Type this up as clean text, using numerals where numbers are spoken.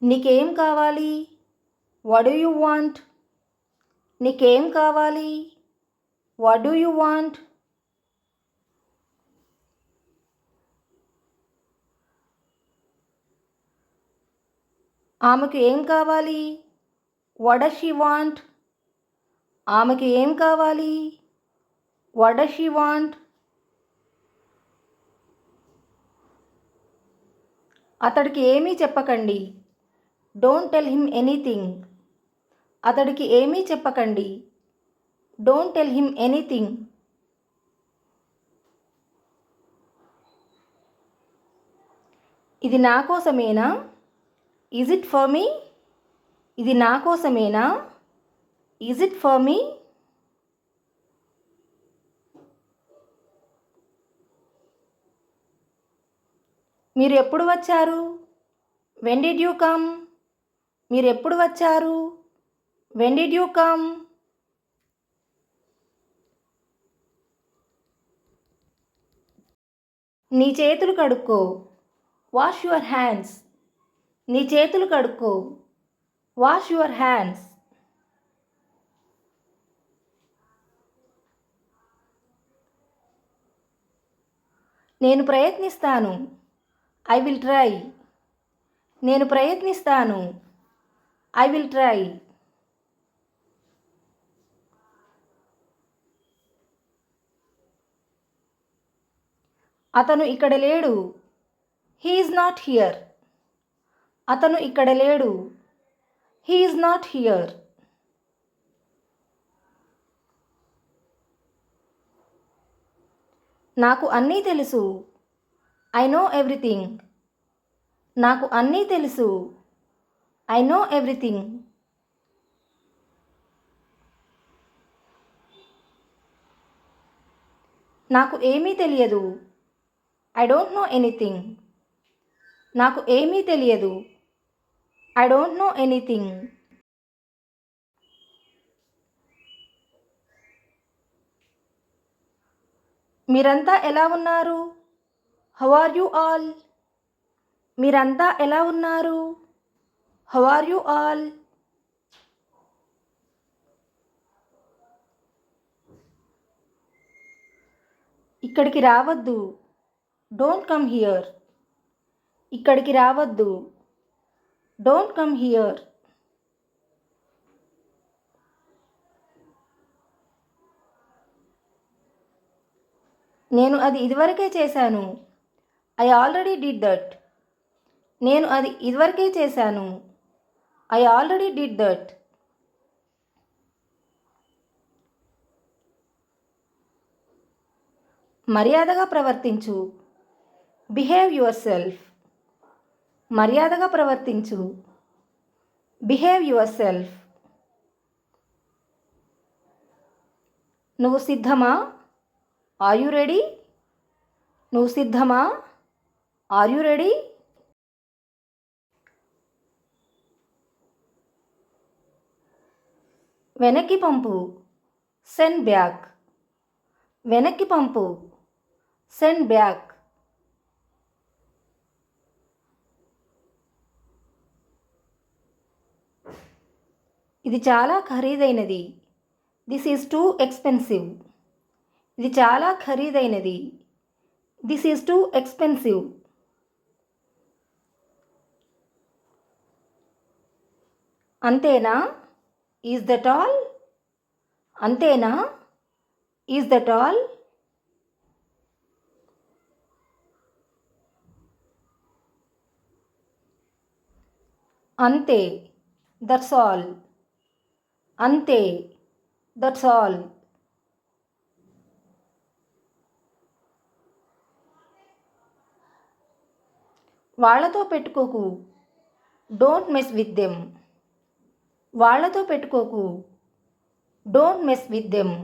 నీకేం కావాలి? What do you want? నీకేం కావాలి? What do you want? ఆమెకు ఏం కావాలి? What does she want? ఆమెకు ఏం కావాలి? What does she want? అతడికి ఏమీ చెప్పకండి. Don't tell him anything. అతడికి ఏమీ చెప్పకండి. Don't tell him anything. ఇది నా కోసమేనా? Is it for me? ఇది నా కోసమేనా? Is it for me? మీరు ఎప్పుడు వచ్చారు? When did you come? మీరు ఎప్పుడు వచ్చారు? When did you come? నీ చేతులు కడుక్కో. Wash your hands. నీ చేతులు కడుక్కో. Wash your hands. నేను ప్రయత్నిస్తాను. I will try. నేను ప్రయత్నిస్తాను. I will try. అతను ఇక్కడ లేడు. He is not here. అతను ఇక్కడ లేడు. He is not here. నాకు అన్నీ తెలుసు. I know everything. నాకు అన్నీ తెలుసు. I know everything. నాకు ఏమీ తెలియదు. I don't know anything. నాకు ఏమీ తెలియదు. I don't know anything. మీరంతా ఎలా ఉన్నారు? How are you all? మీరంతా ఎలా ఉన్నారు? How are you all? ఇక్కడికి రావద్దు. Don't come here. ఇక్కడికి రావద్దు. Don't come here. నేను అది ఇదివరకే చేశాను. I already did that. నేను అది ఇదివరకే చేశాను. I already did that. మర్యాదగా ప్రవర్తించు. Behave yourself. మర్యాదగా ప్రవర్తించు. Behave yourself. నువ్వు సిద్ధమా? Are you ready? నువ్వు సిద్ధమా? Are you ready? వెనక్కి పంపు. Send back. వెనక్కి పంపు. Send back. ఇది చాలా ఖరీదైనది. This is too expensive. ఇది చాలా ఖరీదైనది. This is too expensive. అంతేనా? Is that all? అంతేనా? Is that all? అంతే. That's all. అంతే. That's all. వాళ్ళతో పెట్టుకోకు. Don't mess with them. వాళ్ళతో పెట్టుకోకు. Don't mess with them.